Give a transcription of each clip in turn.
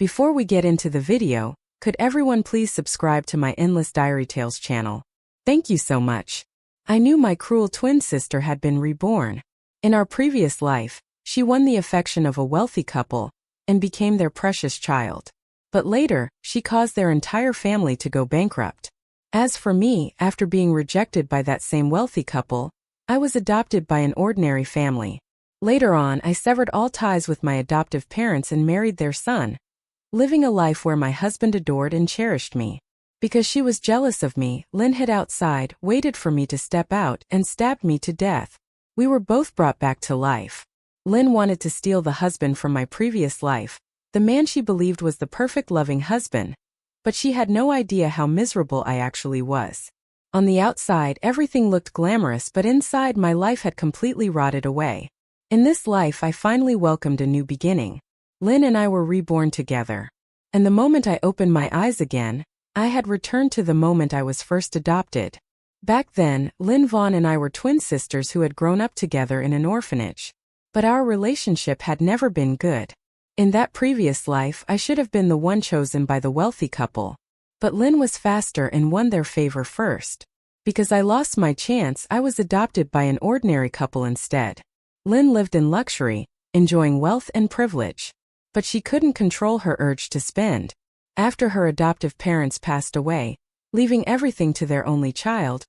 Before we get into the video, could everyone please subscribe to my Endless Diary Tales channel? Thank you so much. I knew my cruel twin sister had been reborn. In our previous life, she won the affection of a wealthy couple and became their precious child. But later, she caused their entire family to go bankrupt. As for me, after being rejected by that same wealthy couple, I was adopted by an ordinary family. Later on, I severed all ties with my adoptive parents and married their son, living a life where my husband adored and cherished me. Because she was jealous of me, Lynn hid outside, waited for me to step out, and stabbed me to death. We were both brought back to life. Lynn wanted to steal the husband from my previous life, the man she believed was the perfect loving husband, but she had no idea how miserable I actually was. On the outside, everything looked glamorous, but inside my life had completely rotted away. In this life, I finally welcomed a new beginning. Lynn and I were reborn together. And the moment I opened my eyes again, I had returned to the moment I was first adopted. Back then, Lynn Vaughn and I were twin sisters who had grown up together in an orphanage. But our relationship had never been good. In that previous life, I should have been the one chosen by the wealthy couple. But Lynn was faster and won their favor first. Because I lost my chance, I was adopted by an ordinary couple instead. Lynn lived in luxury, enjoying wealth and privilege. But she couldn't control her urge to spend. After her adoptive parents passed away, leaving everything to their only child,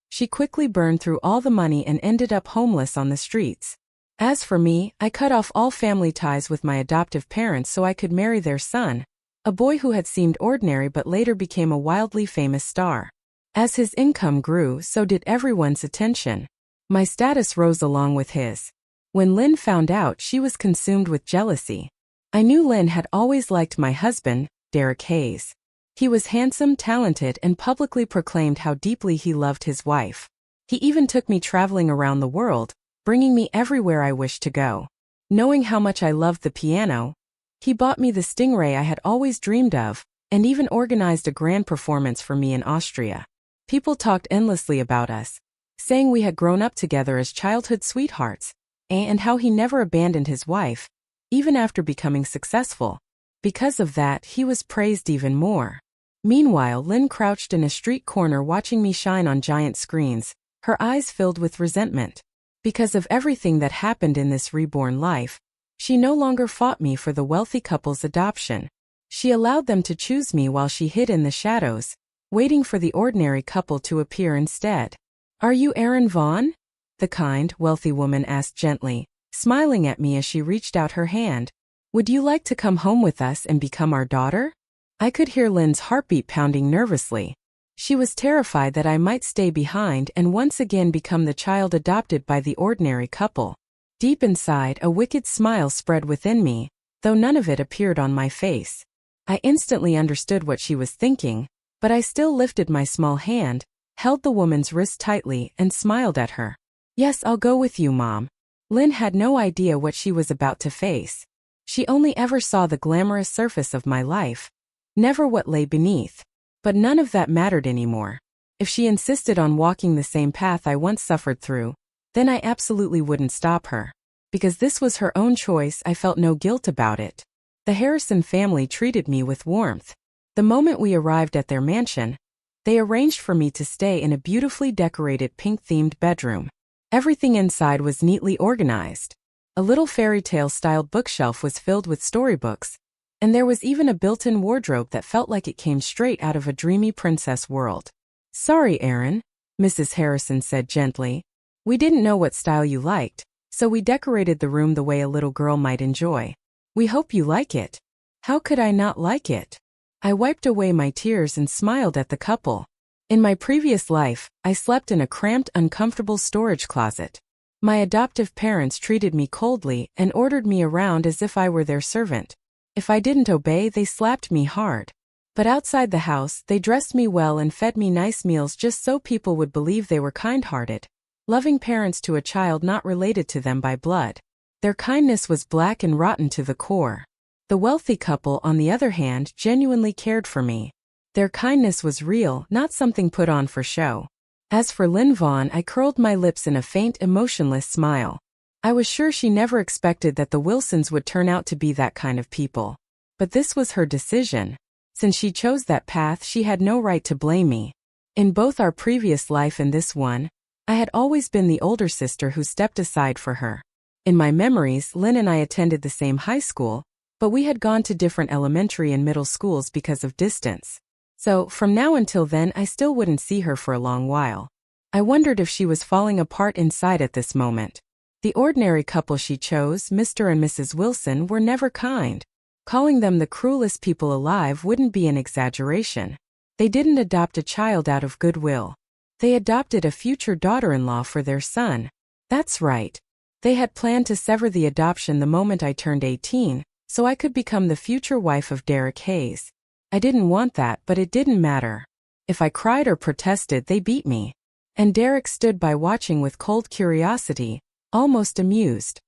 she quickly burned through all the money and ended up homeless on the streets. As for me, I cut off all family ties with my adoptive parents so I could marry their son, a boy who had seemed ordinary but later became a wildly famous star. As his income grew, so did everyone's attention. My status rose along with his. When Lynn found out, she was consumed with jealousy. I knew Lynn had always liked my husband, Derek Hayes. He was handsome, talented, and publicly proclaimed how deeply he loved his wife. He even took me traveling around the world, bringing me everywhere I wished to go. Knowing how much I loved the piano, he bought me the Stingray I had always dreamed of, and even organized a grand performance for me in Austria. People talked endlessly about us, saying we had grown up together as childhood sweethearts, and how he never abandoned his wife, even after becoming successful. Because of that, he was praised even more. Meanwhile, Lynn crouched in a street corner watching me shine on giant screens, her eyes filled with resentment. Because of everything that happened in this reborn life, she no longer fought me for the wealthy couple's adoption. She allowed them to choose me while she hid in the shadows, waiting for the ordinary couple to appear instead. "Are you Erin Vaughn?" the kind, wealthy woman asked gently, smiling at me as she reached out her hand. "Would you like to come home with us and become our daughter?" I could hear Lynn's heartbeat pounding nervously. She was terrified that I might stay behind and once again become the child adopted by the ordinary couple. Deep inside, a wicked smile spread within me, though none of it appeared on my face. I instantly understood what she was thinking, but I still lifted my small hand, held the woman's wrist tightly, and smiled at her. "Yes, I'll go with you, Mom." Lynn had no idea what she was about to face. She only ever saw the glamorous surface of my life, never what lay beneath. But none of that mattered anymore. If she insisted on walking the same path I once suffered through, then I absolutely wouldn't stop her. Because this was her own choice, I felt no guilt about it. The Harrison family treated me with warmth. The moment we arrived at their mansion, they arranged for me to stay in a beautifully decorated pink-themed bedroom. Everything inside was neatly organized. A little fairy tale-styled bookshelf was filled with storybooks, and there was even a built-in wardrobe that felt like it came straight out of a dreamy princess world. "Sorry, Erin," Mrs. Harrison said gently. "We didn't know what style you liked, so we decorated the room the way a little girl might enjoy. We hope you like it." How could I not like it? I wiped away my tears and smiled at the couple. In my previous life, I slept in a cramped, uncomfortable storage closet. My adoptive parents treated me coldly and ordered me around as if I were their servant. If I didn't obey, they slapped me hard. But outside the house, they dressed me well and fed me nice meals just so people would believe they were kind-hearted, loving parents to a child not related to them by blood. Their kindness was black and rotten to the core. The wealthy couple, on the other hand, genuinely cared for me. Their kindness was real, not something put on for show. As for Lynn Vaughn, I curled my lips in a faint, emotionless smile. I was sure she never expected that the Wilsons would turn out to be that kind of people. But this was her decision. Since she chose that path, she had no right to blame me. In both our previous life and this one, I had always been the older sister who stepped aside for her. In my memories, Lynn and I attended the same high school, but we had gone to different elementary and middle schools because of distance. So, from now until then, I still wouldn't see her for a long while. I wondered if she was falling apart inside at this moment. The ordinary couple she chose, Mr. and Mrs. Wilson, were never kind. Calling them the cruelest people alive wouldn't be an exaggeration. They didn't adopt a child out of goodwill. They adopted a future daughter-in-law for their son. That's right. They had planned to sever the adoption the moment I turned 18, so I could become the future wife of Derek Hayes. I didn't want that, but it didn't matter. If I cried or protested, they beat me. And Derek stood by watching with cold curiosity, almost amused.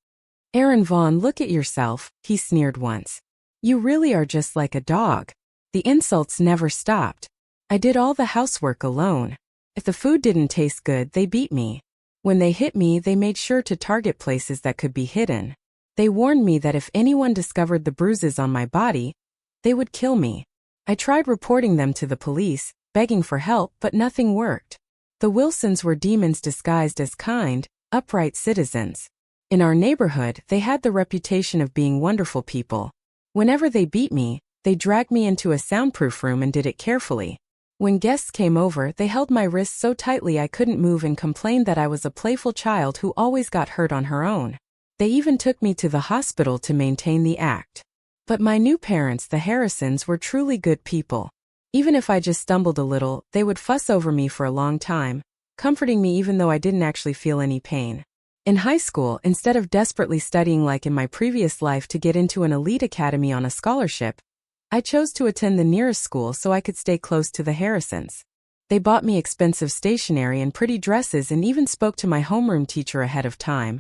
"Aaron Vaughn, look at yourself," he sneered once. "You really are just like a dog." The insults never stopped. I did all the housework alone. If the food didn't taste good, they beat me. When they hit me, they made sure to target places that could be hidden. They warned me that if anyone discovered the bruises on my body, they would kill me. I tried reporting them to the police, begging for help, but nothing worked. The Wilsons were demons disguised as kind, upright citizens. In our neighborhood, they had the reputation of being wonderful people. Whenever they beat me, they dragged me into a soundproof room and did it carefully. When guests came over, they held my wrists so tightly I couldn't move and complained that I was a playful child who always got hurt on her own. They even took me to the hospital to maintain the act. But my new parents, the Harrisons, were truly good people. Even if I just stumbled a little, they would fuss over me for a long time, comforting me even though I didn't actually feel any pain. In high school, instead of desperately studying like in my previous life to get into an elite academy on a scholarship, I chose to attend the nearest school so I could stay close to the Harrisons. They bought me expensive stationery and pretty dresses and even spoke to my homeroom teacher ahead of time,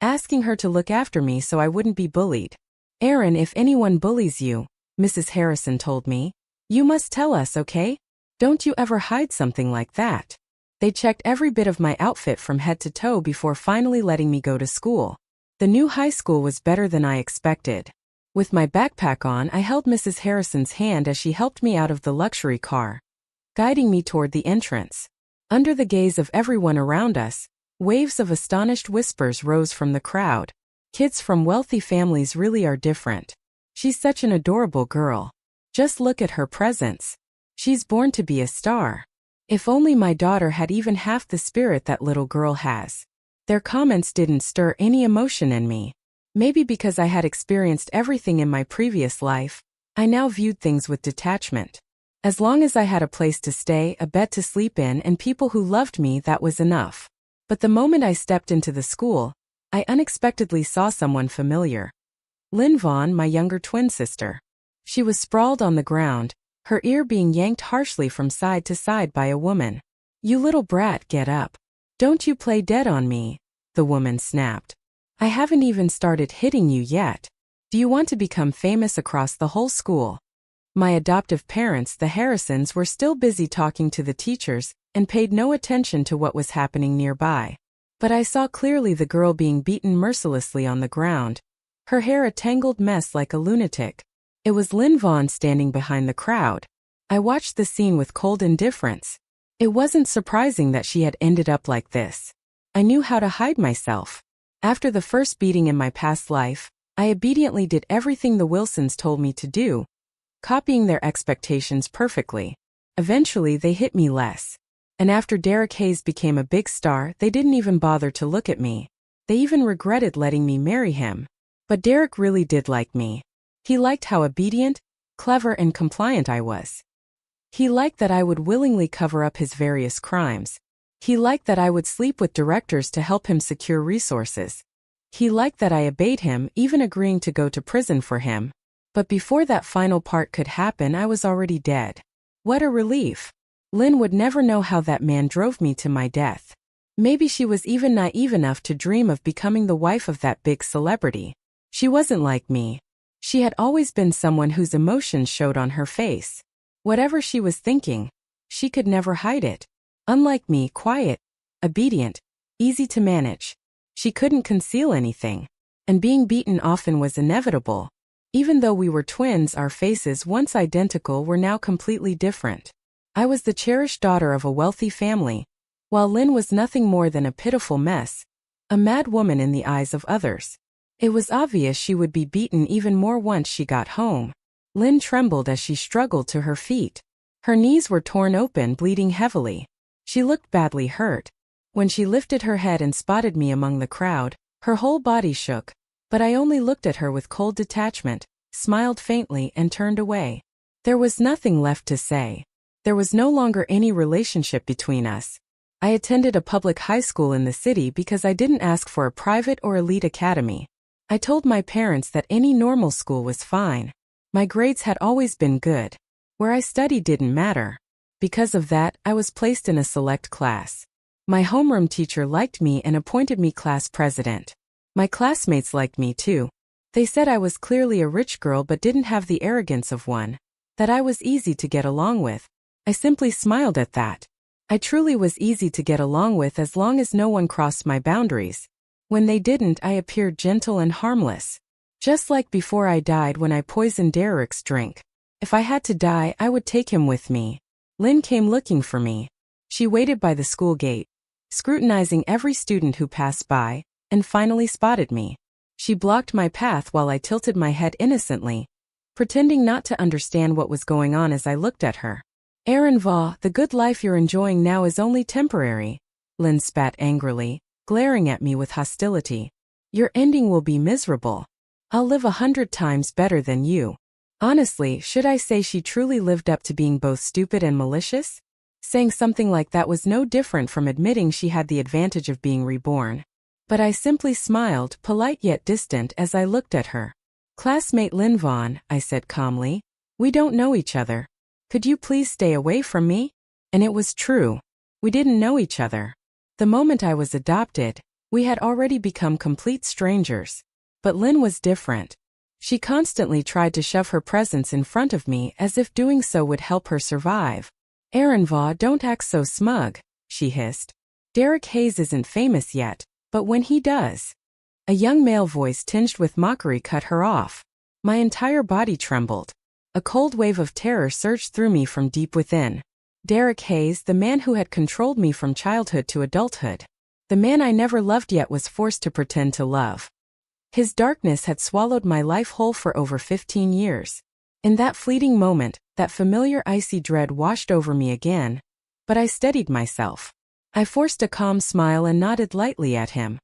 asking her to look after me so I wouldn't be bullied. "Aaron, if anyone bullies you," Mrs. Harrison told me, "you must tell us, okay? Don't you ever hide something like that." They checked every bit of my outfit from head to toe before finally letting me go to school. The new high school was better than I expected. With my backpack on, I held Mrs. Harrison's hand as she helped me out of the luxury car, guiding me toward the entrance. Under the gaze of everyone around us, waves of astonished whispers rose from the crowd. "Kids from wealthy families really are different. She's such an adorable girl. Just look at her presence. She's born to be a star. If only my daughter had even half the spirit that little girl has." Their comments didn't stir any emotion in me. Maybe because I had experienced everything in my previous life, I now viewed things with detachment. As long as I had a place to stay, a bed to sleep in, and people who loved me, that was enough. But the moment I stepped into the school, I unexpectedly saw someone familiar. Lynn Vaughn, my younger twin sister. She was sprawled on the ground, her ear being yanked harshly from side to side by a woman. "You little brat, get up. Don't you play dead on me," the woman snapped. "I haven't even started hitting you yet. Do you want to become famous across the whole school?" My adoptive parents, the Harrisons, were still busy talking to the teachers and paid no attention to what was happening nearby. But I saw clearly the girl being beaten mercilessly on the ground, her hair a tangled mess like a lunatic. It was Lynn Vaughn standing behind the crowd. I watched the scene with cold indifference. It wasn't surprising that she had ended up like this. I knew how to hide myself. After the first beating in my past life, I obediently did everything the Wilsons told me to do, copying their expectations perfectly. Eventually, they hit me less. And after Derek Hayes became a big star, they didn't even bother to look at me. They even regretted letting me marry him. But Derek really did like me. He liked how obedient, clever, and compliant I was. He liked that I would willingly cover up his various crimes. He liked that I would sleep with directors to help him secure resources. He liked that I obeyed him, even agreeing to go to prison for him. But before that final part could happen, I was already dead. What a relief. Lynn would never know how that man drove me to my death. Maybe she was even naive enough to dream of becoming the wife of that big celebrity. She wasn't like me. She had always been someone whose emotions showed on her face. Whatever she was thinking, she could never hide it. Unlike me, quiet, obedient, easy to manage. She couldn't conceal anything. And being beaten often was inevitable. Even though we were twins, our faces, once identical, were now completely different. I was the cherished daughter of a wealthy family, while Lynn was nothing more than a pitiful mess, a mad woman in the eyes of others. It was obvious she would be beaten even more once she got home. Lynn trembled as she struggled to her feet. Her knees were torn open, bleeding heavily. She looked badly hurt. When she lifted her head and spotted me among the crowd, her whole body shook, but I only looked at her with cold detachment, smiled faintly, and turned away. There was nothing left to say. There was no longer any relationship between us. I attended a public high school in the city because I didn't ask for a private or elite academy. I told my parents that any normal school was fine. My grades had always been good. Where I studied didn't matter. Because of that, I was placed in a select class. My homeroom teacher liked me and appointed me class president. My classmates liked me too. They said I was clearly a rich girl but didn't have the arrogance of one, that I was easy to get along with. I simply smiled at that. I truly was easy to get along with as long as no one crossed my boundaries. When they didn't, I appeared gentle and harmless. Just like before I died when I poisoned Derek's drink. If I had to die, I would take him with me. Lynn came looking for me. She waited by the school gate, scrutinizing every student who passed by, and finally spotted me. She blocked my path while I tilted my head innocently, pretending not to understand what was going on as I looked at her. Aaron Vaugh, the good life you're enjoying now is only temporary. Lynn spat angrily, glaring at me with hostility. Your ending will be miserable. I'll live 100 times better than you. Honestly, should I say she truly lived up to being both stupid and malicious? Saying something like that was no different from admitting she had the advantage of being reborn. But I simply smiled, polite yet distant, as I looked at her. Classmate Lynn Vaughn, I said calmly. We don't know each other. Could you please stay away from me? And it was true. We didn't know each other. The moment I was adopted, we had already become complete strangers. But Lynn was different. She constantly tried to shove her presence in front of me as if doing so would help her survive. Aaron Vaugh, don't act so smug, she hissed. Derek Hayes isn't famous yet, but when he does. A young male voice tinged with mockery cut her off. My entire body trembled. A cold wave of terror surged through me from deep within. Derek Hayes, the man who had controlled me from childhood to adulthood. The man I never loved yet was forced to pretend to love. His darkness had swallowed my life whole for over 15 years. In that fleeting moment, that familiar icy dread washed over me again. But I steadied myself. I forced a calm smile and nodded lightly at him.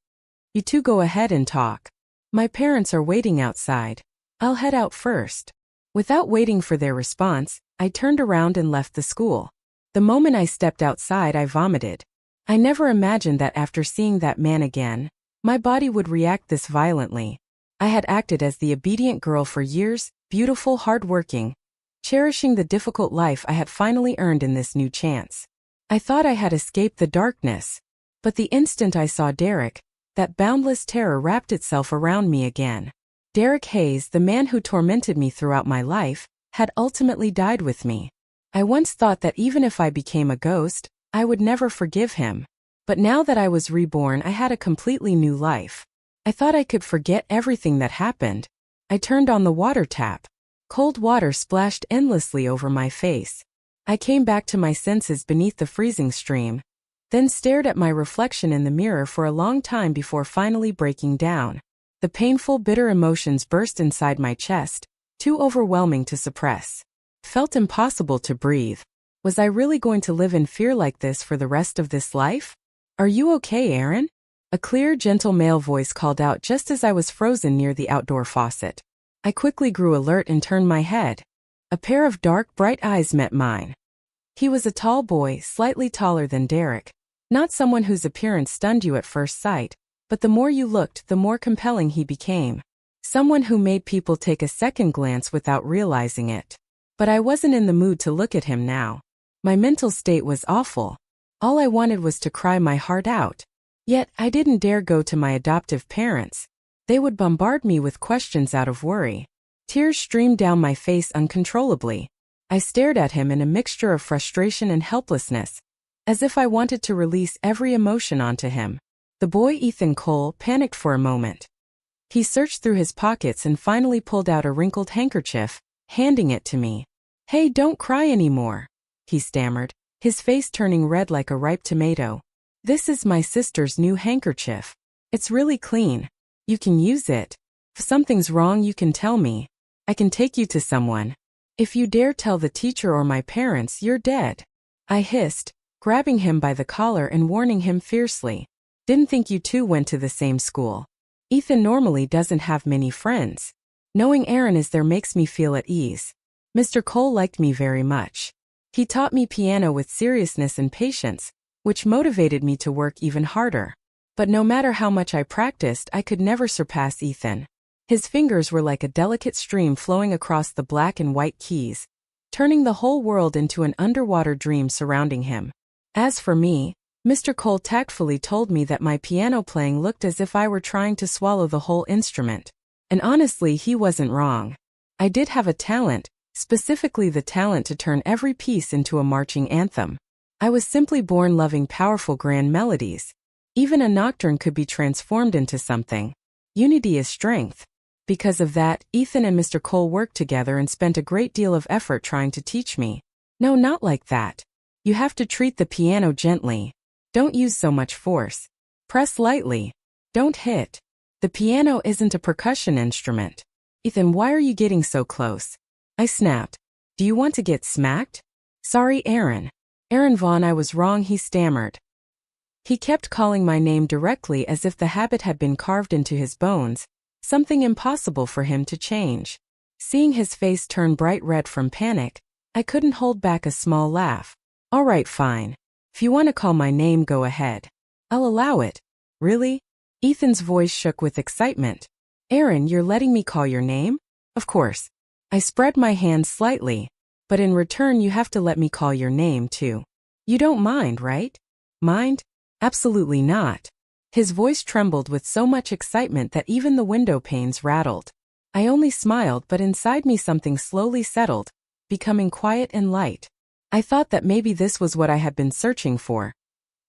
You two go ahead and talk. My parents are waiting outside. I'll head out first. Without waiting for their response, I turned around and left the school. The moment I stepped outside, I vomited. I never imagined that after seeing that man again, my body would react this violently. I had acted as the obedient girl for years, beautiful, hard-working, cherishing the difficult life I had finally earned in this new chance. I thought I had escaped the darkness, but the instant I saw Derek, that boundless terror wrapped itself around me again. Derek Hayes, the man who tormented me throughout my life, had ultimately died with me. I once thought that even if I became a ghost, I would never forgive him. But now that I was reborn, I had a completely new life. I thought I could forget everything that happened. I turned on the water tap. Cold water splashed endlessly over my face. I came back to my senses beneath the freezing stream, then stared at my reflection in the mirror for a long time before finally breaking down. The painful, bitter emotions burst inside my chest, too overwhelming to suppress. Felt impossible to breathe. Was I really going to live in fear like this for the rest of this life? Are you okay, Aaron? A clear, gentle male voice called out just as I was frozen near the outdoor faucet. I quickly grew alert and turned my head. A pair of dark, bright eyes met mine. He was a tall boy, slightly taller than Derek. Not someone whose appearance stunned you at first sight, but the more you looked, the more compelling he became. Someone who made people take a second glance without realizing it. But I wasn't in the mood to look at him now. My mental state was awful. All I wanted was to cry my heart out. Yet, I didn't dare go to my adoptive parents. They would bombard me with questions out of worry. Tears streamed down my face uncontrollably. I stared at him in a mixture of frustration and helplessness, as if I wanted to release every emotion onto him. The boy Ethan Cole panicked for a moment. He searched through his pockets and finally pulled out a wrinkled handkerchief, handing it to me. "Hey, don't cry anymore," he stammered, his face turning red like a ripe tomato. "This is my sister's new handkerchief. It's really clean. You can use it. If something's wrong, you can tell me. I can take you to someone. If you dare tell the teacher or my parents, you're dead," I hissed, grabbing him by the collar and warning him fiercely. "Didn't think you two went to the same school. Ethan normally doesn't have many friends. Knowing Aaron is there makes me feel at ease. Mr. Cole liked me very much. He taught me piano with seriousness and patience, which motivated me to work even harder. But no matter how much I practiced, I could never surpass Ethan. His fingers were like a delicate stream flowing across the black and white keys, turning the whole world into an underwater dream surrounding him. As for me, Mr. Cole tactfully told me that my piano playing looked as if I were trying to swallow the whole instrument. And honestly, he wasn't wrong. I did have a talent, specifically the talent to turn every piece into a marching anthem. I was simply born loving powerful grand melodies. Even a nocturne could be transformed into something. Unity is strength. Because of that, Ethan and Mr. Cole worked together and spent a great deal of effort trying to teach me. No, not like that. You have to treat the piano gently. Don't use so much force. Press lightly. Don't hit. The piano isn't a percussion instrument. Ethan, why are you getting so close? I snapped. Do you want to get smacked? Sorry, Aaron. Aaron Vaughn, I was wrong, he stammered. He kept calling my name directly as if the habit had been carved into his bones, something impossible for him to change. Seeing his face turn bright red from panic, I couldn't hold back a small laugh. All right, fine. If you want to call my name, go ahead. I'll allow it. Really? Ethan's voice shook with excitement. Aaron, you're letting me call your name? Of course. I spread my hands slightly. But in return, you have to let me call your name, too. You don't mind, right? Mind? Absolutely not. His voice trembled with so much excitement that even the window panes rattled. I only smiled, but inside me something slowly settled, becoming quiet and light. I thought that maybe this was what I had been searching for.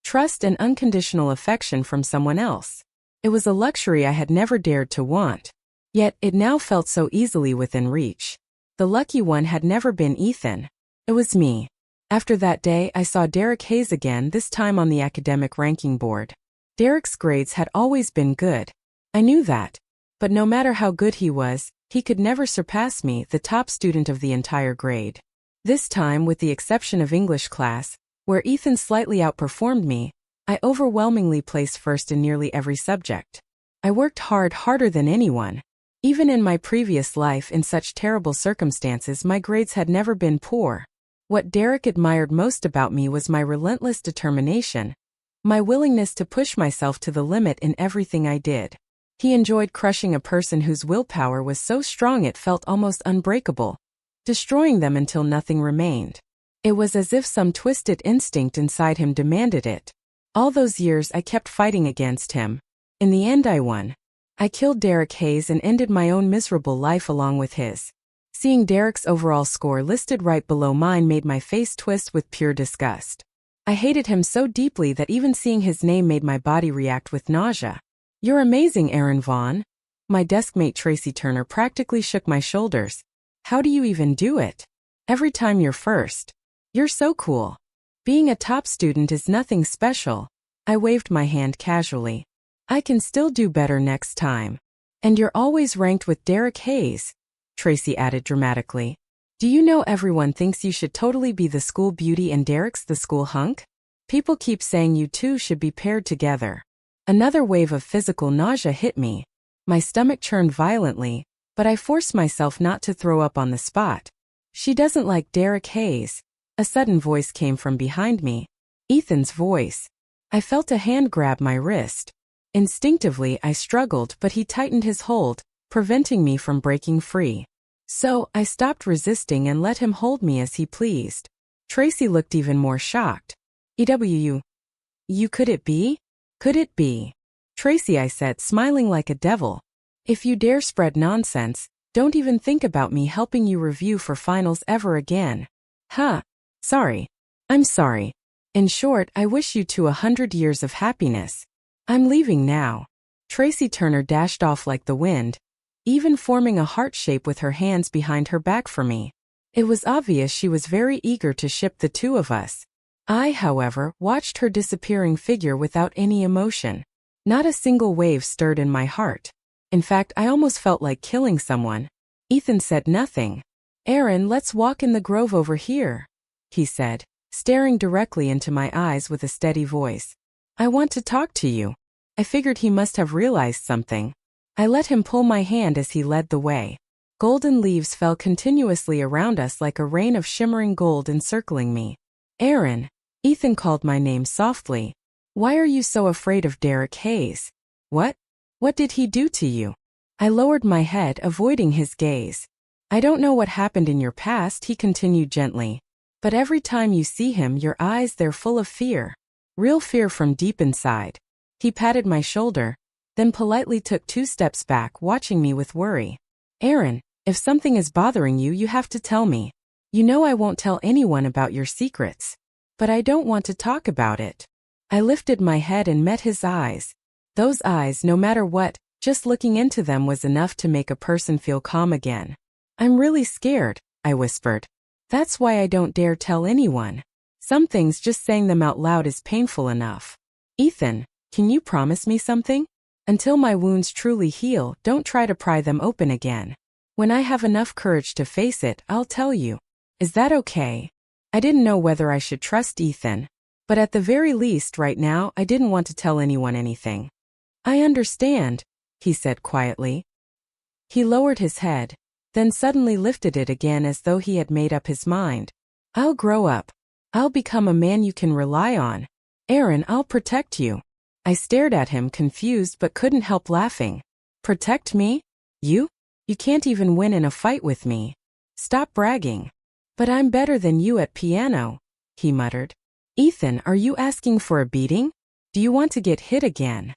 Trust and unconditional affection from someone else. It was a luxury I had never dared to want. Yet it now felt so easily within reach. The lucky one had never been Ethan. It was me. After that day, I saw Derek Hayes again, this time on the academic ranking board. Derek's grades had always been good. I knew that. But no matter how good he was, he could never surpass me, the top student of the entire grade. This time, with the exception of English class, where Ethan slightly outperformed me, I overwhelmingly placed first in nearly every subject. I worked hard, harder than anyone. Even in my previous life, in such terrible circumstances, my grades had never been poor. What Derek admired most about me was my relentless determination, my willingness to push myself to the limit in everything I did. He enjoyed crushing a person whose willpower was so strong it felt almost unbreakable, destroying them until nothing remained. It was as if some twisted instinct inside him demanded it. All those years I kept fighting against him. In the end, I won. I killed Derek Hayes and ended my own miserable life along with his. Seeing Derek's overall score listed right below mine made my face twist with pure disgust. I hated him so deeply that even seeing his name made my body react with nausea. You're amazing, Aaron Vaughn. My deskmate Tracy Turner practically shook my shoulders. How do you even do it? Every time you're first. You're so cool. Being a top student is nothing special. I waved my hand casually. I can still do better next time. And you're always ranked with Derek Hayes, Tracy added dramatically. Do you know everyone thinks you should totally be the school beauty and Derek's the school hunk? People keep saying you two should be paired together. Another wave of physical nausea hit me. My stomach churned violently, but I forced myself not to throw up on the spot. She doesn't like Derek Hayes. A sudden voice came from behind me. Ethan's voice. I felt a hand grab my wrist. Instinctively, I struggled, but he tightened his hold, preventing me from breaking free. So, I stopped resisting and let him hold me as he pleased. Tracy looked even more shocked. You could it be? Could it be? Tracy, I said, smiling like a devil. If you dare spread nonsense, don't even think about me helping you review for finals ever again. Huh. Sorry. I'm sorry. In short, I wish you two 100 years of happiness. I'm leaving now. Tracy Turner dashed off like the wind, even forming a heart shape with her hands behind her back for me. It was obvious she was very eager to ship the two of us. I, however, watched her disappearing figure without any emotion. Not a single wave stirred in my heart. In fact, I almost felt like killing someone. Ethan said nothing. "Aaron, let's walk in the grove over here," he said, staring directly into my eyes with a steady voice. "I want to talk to you." I figured he must have realized something. I let him pull my hand as he led the way. Golden leaves fell continuously around us like a rain of shimmering gold encircling me. "Aaron," Ethan called my name softly. "Why are you so afraid of Derek Hayes? What? What did he do to you?" I lowered my head, avoiding his gaze. "I don't know what happened in your past," he continued gently. "But every time you see him, your eyes, they're full of fear. Real fear from deep inside." He patted my shoulder, then politely took 2 steps back, watching me with worry. "Aaron, if something is bothering you, you have to tell me. You know I won't tell anyone about your secrets." "But I don't want to talk about it." I lifted my head and met his eyes. Those eyes, no matter what, just looking into them was enough to make a person feel calm again. "I'm really scared," I whispered. "That's why I don't dare tell anyone. Some things, just saying them out loud is painful enough." "Ethan, can you promise me something? Until my wounds truly heal, don't try to pry them open again. When I have enough courage to face it, I'll tell you. Is that okay?" I didn't know whether I should trust Ethan, but at the very least right now I didn't want to tell anyone anything. "I understand," he said quietly. He lowered his head, then suddenly lifted it again as though he had made up his mind. "I'll grow up. I'll become a man you can rely on. Aaron, I'll protect you." I stared at him, confused, but couldn't help laughing. "Protect me? You? You can't even win in a fight with me. Stop bragging." "But I'm better than you at piano," he muttered. "Ethan, are you asking for a beating? Do you want to get hit again?"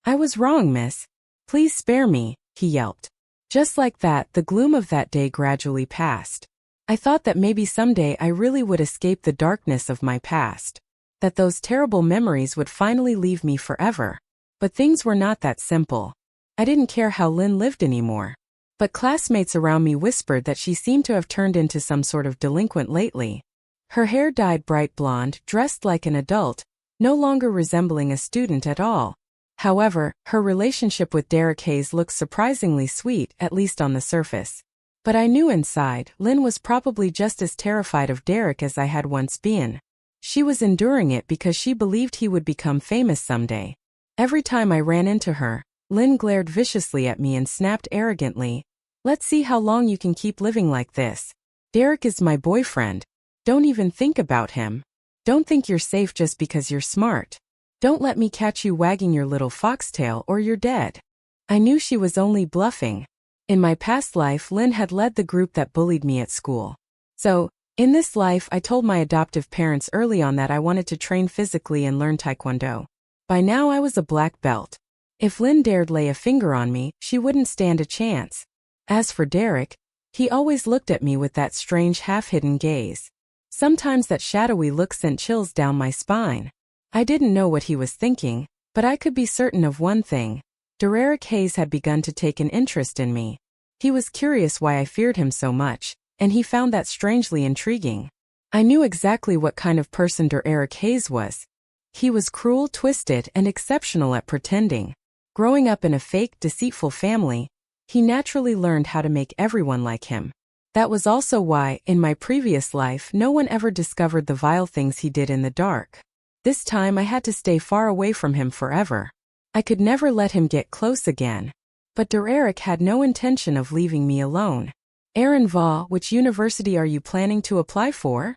"I was wrong, miss. Please spare me," he yelped. Just like that, the gloom of that day gradually passed. I thought that maybe someday I really would escape the darkness of my past, that those terrible memories would finally leave me forever. But things were not that simple. I didn't care how Lynn lived anymore. But classmates around me whispered that she seemed to have turned into some sort of delinquent lately. Her hair dyed bright blonde, dressed like an adult, no longer resembling a student at all. However, her relationship with Derek Hayes looked surprisingly sweet, at least on the surface. But I knew inside, Lynn was probably just as terrified of Derek as I had once been. She was enduring it because she believed he would become famous someday. Every time I ran into her, Lynn glared viciously at me and snapped arrogantly, "Let's see how long you can keep living like this. Derek is my boyfriend. Don't even think about him. Don't think you're safe just because you're smart. Don't let me catch you wagging your little foxtail or you're dead." I knew she was only bluffing. In my past life, Lynn had led the group that bullied me at school. So, in this life, I told my adoptive parents early on that I wanted to train physically and learn Taekwondo. By now I was a black belt. If Lynn dared lay a finger on me, she wouldn't stand a chance. As for Derek, he always looked at me with that strange half-hidden gaze. Sometimes that shadowy look sent chills down my spine. I didn't know what he was thinking, but I could be certain of one thing. Derek Hayes had begun to take an interest in me. He was curious why I feared him so much, and he found that strangely intriguing. I knew exactly what kind of person Derek Hayes was. He was cruel, twisted, and exceptional at pretending. Growing up in a fake, deceitful family, he naturally learned how to make everyone like him. That was also why, in my previous life, no one ever discovered the vile things he did in the dark. This time I had to stay far away from him forever. I could never let him get close again. But Derek had no intention of leaving me alone. "Aaron Vaugh, which university are you planning to apply for?"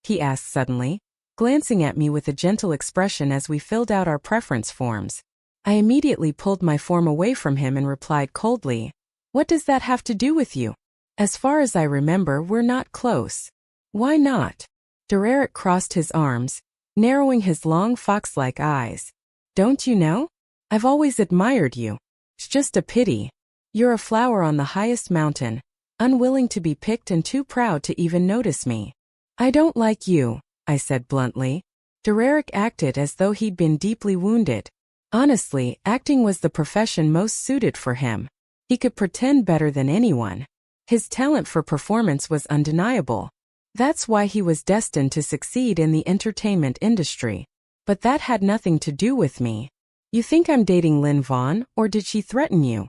he asked suddenly, glancing at me with a gentle expression as we filled out our preference forms. I immediately pulled my form away from him and replied coldly, "What does that have to do with you? As far as I remember, we're not close." "Why not?" Derek crossed his arms, narrowing his long fox-like eyes. "Don't you know? I've always admired you. It's just a pity. You're a flower on the highest mountain, unwilling to be picked and too proud to even notice me." "I don't like you," I said bluntly. Derek acted as though he'd been deeply wounded. Honestly, acting was the profession most suited for him. He could pretend better than anyone. His talent for performance was undeniable. That's why he was destined to succeed in the entertainment industry. But that had nothing to do with me. You think I'm dating Lynn Vaughn, or did she threaten you?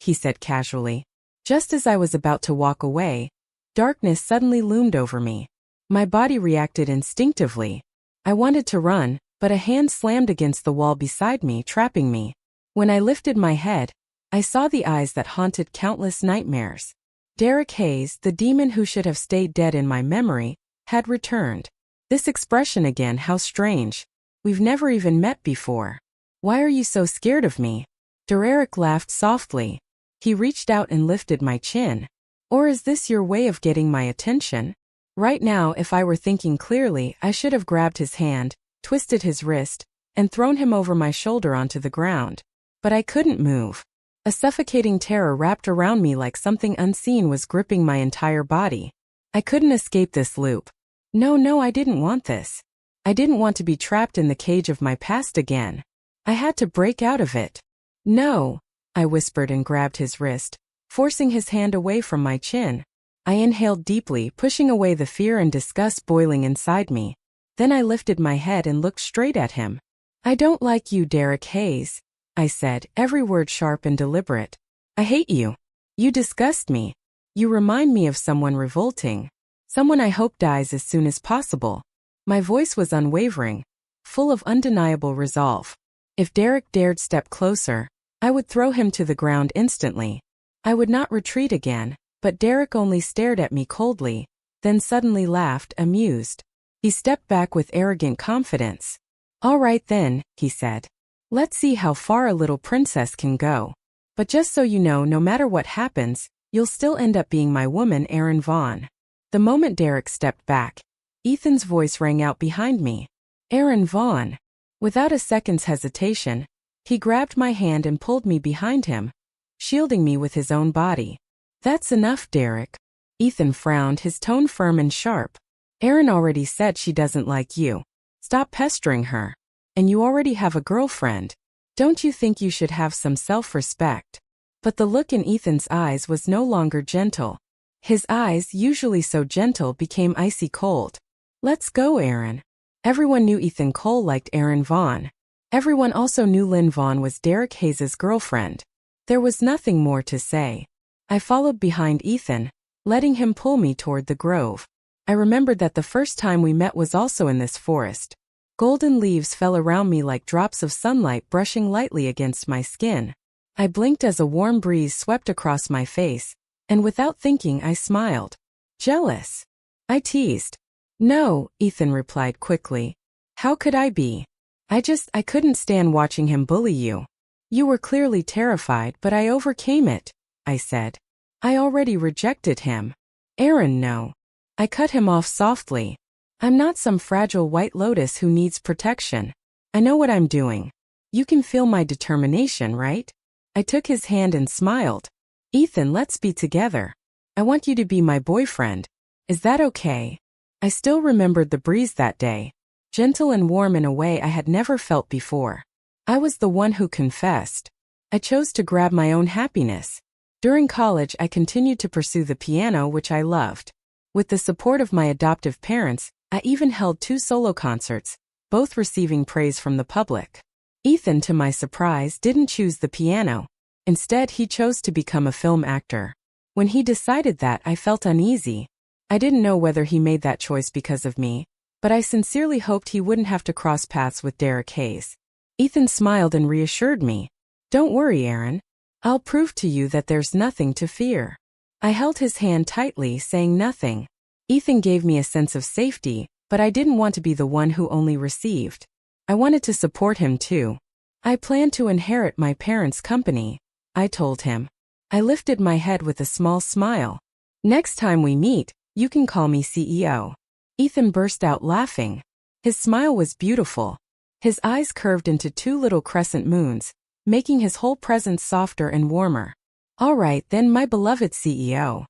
He said casually. Just as I was about to walk away, darkness suddenly loomed over me. My body reacted instinctively. I wanted to run, but a hand slammed against the wall beside me, trapping me. When I lifted my head, I saw the eyes that haunted countless nightmares. Derek Hayes, the demon who should have stayed dead in my memory, had returned. This expression again, how strange. We've never even met before. Why are you so scared of me? Derek laughed softly. He reached out and lifted my chin. Or is this your way of getting my attention? Right now, if I were thinking clearly, I should have grabbed his hand, twisted his wrist, and thrown him over my shoulder onto the ground. But I couldn't move. A suffocating terror wrapped around me like something unseen was gripping my entire body. I couldn't escape this loop. No, I didn't want this. I didn't want to be trapped in the cage of my past again. I had to break out of it. No, I whispered and grabbed his wrist, forcing his hand away from my chin. I inhaled deeply, pushing away the fear and disgust boiling inside me. Then I lifted my head and looked straight at him. I don't like you, Derek Hayes, I said, every word sharp and deliberate. I hate you. You disgust me. You remind me of someone revolting. Someone I hope dies as soon as possible. My voice was unwavering, full of undeniable resolve. If Derek dared step closer, I would throw him to the ground instantly. I would not retreat again, but Derek only stared at me coldly, then suddenly laughed, amused. He stepped back with arrogant confidence. All right then, he said. Let's see how far a little princess can go. But just so you know, no matter what happens, you'll still end up being my woman, Erin Vaughn. The moment Derek stepped back, Ethan's voice rang out behind me. Erin Vaughn. Without a second's hesitation, he grabbed my hand and pulled me behind him, shielding me with his own body. That's enough, Derek. Ethan frowned, his tone firm and sharp. Erin already said she doesn't like you. Stop pestering her. And you already have a girlfriend. Don't you think you should have some self-respect? But the look in Ethan's eyes was no longer gentle. His eyes, usually so gentle, became icy cold. Let's go, Erin. Everyone knew Ethan Cole liked Erin Vaughn. Everyone also knew Lynn Vaughn was Derek Hayes' girlfriend. There was nothing more to say. I followed behind Ethan, letting him pull me toward the grove. I remembered that the first time we met was also in this forest. Golden leaves fell around me like drops of sunlight brushing lightly against my skin. I blinked as a warm breeze swept across my face, and without thinking I smiled. Jealous? I teased. No, Ethan replied quickly. How could I be? I couldn't stand watching him bully you. You were clearly terrified, but I overcame it, I said. I already rejected him. Erin, no. I cut him off softly. I'm not some fragile white lotus who needs protection. I know what I'm doing. You can feel my determination, right? I took his hand and smiled. Ethan, let's be together. I want you to be my boyfriend. Is that okay? I still remembered the breeze that day, gentle and warm in a way I had never felt before. I was the one who confessed. I chose to grab my own happiness. During college, I continued to pursue the piano, which I loved. With the support of my adoptive parents, I even held 2 solo concerts, both receiving praise from the public. Ethan, to my surprise, didn't choose the piano. Instead, he chose to become a film actor. When he decided that, I felt uneasy. I didn't know whether he made that choice because of me, but I sincerely hoped he wouldn't have to cross paths with Derek Hayes. Ethan smiled and reassured me. Don't worry, Erin. I'll prove to you that there's nothing to fear. I held his hand tightly, saying nothing. Ethan gave me a sense of safety, but I didn't want to be the one who only received. I wanted to support him too. I planned to inherit my parents' company, I told him. I lifted my head with a small smile. Next time we meet, you can call me CEO. Ethan burst out laughing. His smile was beautiful. His eyes curved into 2 little crescent moons, making his whole presence softer and warmer. All right, then, my beloved CEO.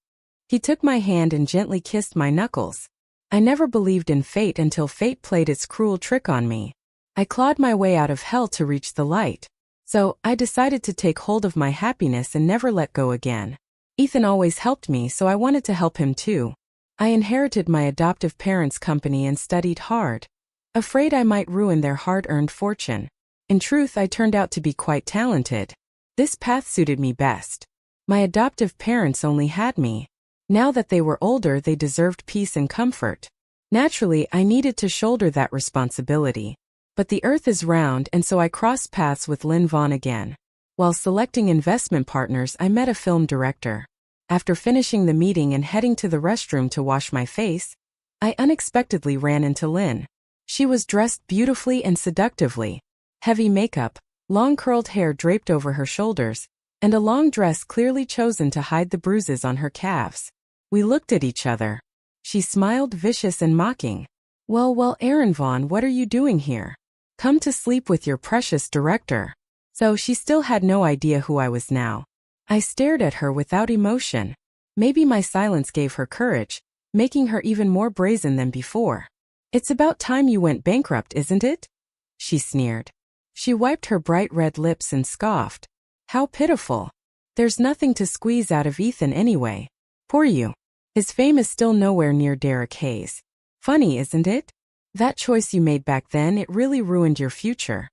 He took my hand and gently kissed my knuckles. I never believed in fate until fate played its cruel trick on me. I clawed my way out of hell to reach the light. So, I decided to take hold of my happiness and never let go again. Ethan always helped me, so I wanted to help him too. I inherited my adoptive parents' company and studied hard, afraid I might ruin their hard-earned fortune. In truth, I turned out to be quite talented. This path suited me best. My adoptive parents only had me. Now that they were older, they deserved peace and comfort. Naturally, I needed to shoulder that responsibility. But the earth is round, and so I crossed paths with Lynn Vaughn again. While selecting investment partners, I met a film director. After finishing the meeting and heading to the restroom to wash my face, I unexpectedly ran into Lynn. She was dressed beautifully and seductively. Heavy makeup, long curled hair draped over her shoulders, and a long dress clearly chosen to hide the bruises on her calves. We looked at each other. She smiled, vicious and mocking. Well, Aaron Vaughn, what are you doing here? Come to sleep with your precious director." So she still had no idea who I was now. I stared at her without emotion. Maybe my silence gave her courage, making her even more brazen than before. "It's about time you went bankrupt, isn't it?" she sneered. She wiped her bright red lips and scoffed. "How pitiful. There's nothing to squeeze out of Ethan anyway. Poor you. His fame is still nowhere near Derek Hayes. Funny, isn't it? That choice you made back then, it really ruined your future.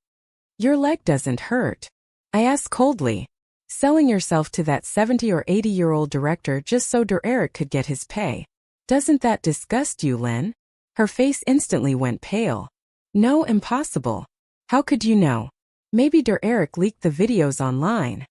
Your leg doesn't hurt?" I asked coldly. "Selling yourself to that 70 or 80-year-old director just so Derek could get his pay. Doesn't that disgust you, Lynn?" Her face instantly went pale. "No, impossible. How could you know? Maybe Derek leaked the videos online,"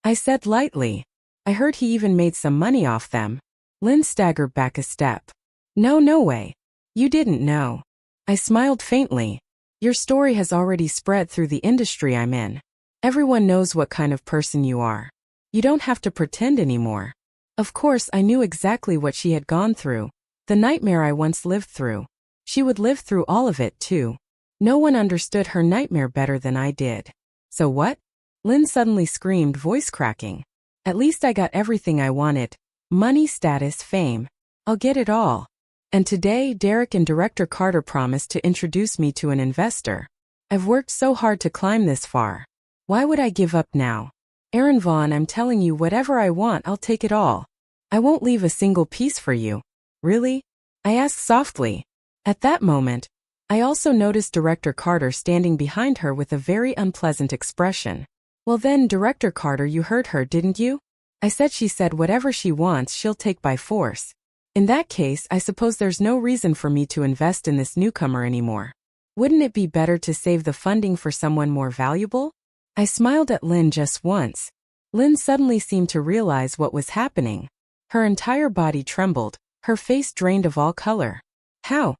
I said lightly. "I heard he even made some money off them." Lynn staggered back a step. No way. You didn't know." I smiled faintly. "Your story has already spread through the industry I'm in. Everyone knows what kind of person you are. You don't have to pretend anymore." Of course, I knew exactly what she had gone through, the nightmare I once lived through. She would live through all of it too. No one understood her nightmare better than I did. "So what?" Lynn suddenly screamed, voice cracking. "At least I got everything I wanted. Money, status, fame. I'll get it all. And today, Derek and Director Carter promised to introduce me to an investor. I've worked so hard to climb this far. Why would I give up now? Aaron Vaughn, I'm telling you, whatever I want, I'll take it all. I won't leave a single piece for you." "Really?" I asked softly. At that moment, I also noticed Director Carter standing behind her with a very unpleasant expression. "Well then, Director Carter, you heard her, didn't you? I said she said whatever she wants, she'll take by force. In that case, I suppose there's no reason for me to invest in this newcomer anymore. Wouldn't it be better to save the funding for someone more valuable?" I smiled at Lynn just once. Lynn suddenly seemed to realize what was happening. Her entire body trembled, her face drained of all color. How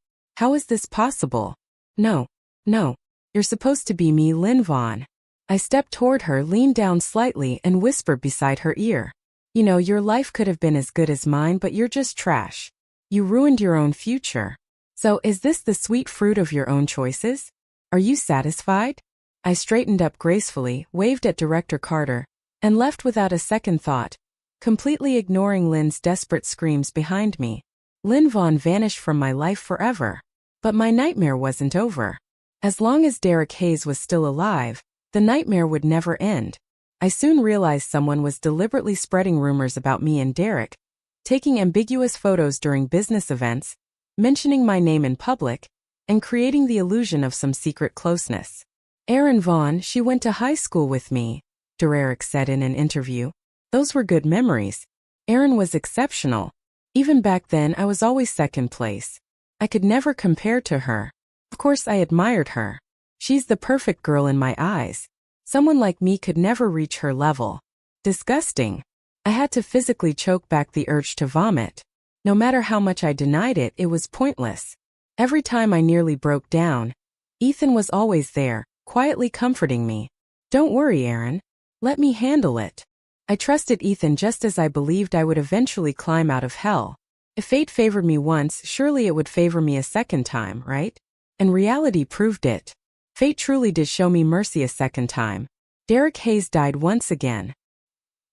is this possible? No. You're supposed to be me, Lynn Vaughn." I stepped toward her, leaned down slightly, and whispered beside her ear. "You know, your life could have been as good as mine, but you're just trash. You ruined your own future. So is this the sweet fruit of your own choices? Are you satisfied?" I straightened up gracefully, waved at Director Carter, and left without a second thought, completely ignoring Lynn's desperate screams behind me. Lynn Vaughn vanished from my life forever. But my nightmare wasn't over. As long as Derek Hayes was still alive, the nightmare would never end. I soon realized someone was deliberately spreading rumors about me and Derek, taking ambiguous photos during business events, mentioning my name in public, and creating the illusion of some secret closeness. "Aaron Vaughn, she went to high school with me," Derek said in an interview. "Those were good memories. Aaron was exceptional. Even back then, I was always second place. I could never compare to her. Of course, I admired her. She's the perfect girl in my eyes. Someone like me could never reach her level. Disgusting." I had to physically choke back the urge to vomit. No matter how much I denied it, it was pointless. Every time I nearly broke down, Ethan was always there, quietly comforting me. "Don't worry, Aaron. Let me handle it." I trusted Ethan just as I believed I would eventually climb out of hell. If fate favored me once, surely it would favor me a second time, right? And reality proved it. Fate truly did show me mercy a second time. Derek Hayes died once again.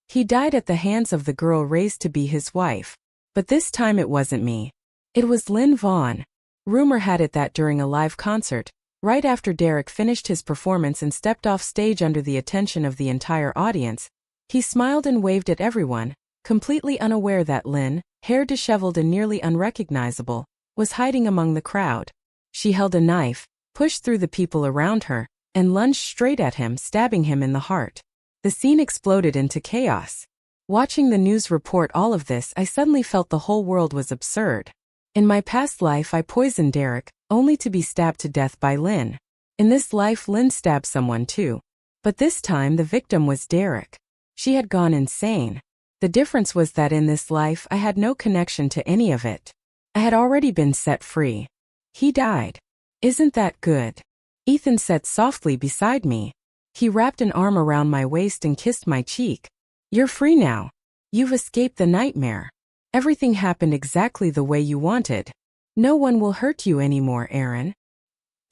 He died at the hands of the girl raised to be his wife. But this time it wasn't me. It was Lynn Vaughn. Rumor had it that during a live concert, Right after Derek finished his performance and stepped off stage under the attention of the entire audience, he smiled and waved at everyone, completely unaware that Lynn, hair disheveled and nearly unrecognizable, was hiding among the crowd. She held a knife, pushed through the people around her, and lunged straight at him, stabbing him in the heart. The scene exploded into chaos. Watching the news report all of this, I suddenly felt the whole world was absurd. In my past life, I poisoned Derek, only to be stabbed to death by Lynn. In this life, Lynn stabbed someone too. But this time, the victim was Derek. She had gone insane. The difference was that in this life, I had no connection to any of it. I had already been set free. He died. Isn't that good? Ethan sat softly beside me. He wrapped an arm around my waist and kissed my cheek. You're free now. You've escaped the nightmare. Everything happened exactly the way you wanted. No one will hurt you anymore, Aaron.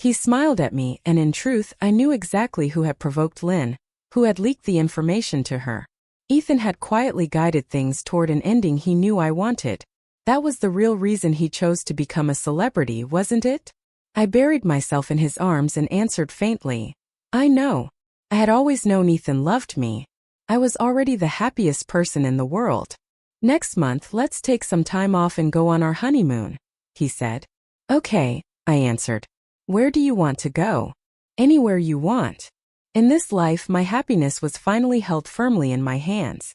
He smiled at me, and in truth, I knew exactly who had provoked Lynn, who had leaked the information to her. Ethan had quietly guided things toward an ending he knew I wanted. That was the real reason he chose to become a celebrity, wasn't it? I buried myself in his arms and answered faintly, I know. I had always known Ethan loved me. I was already the happiest person in the world. Next month, let's take some time off and go on our honeymoon, he said. Okay, I answered. Where do you want to go? Anywhere you want. In this life, my happiness was finally held firmly in my hands.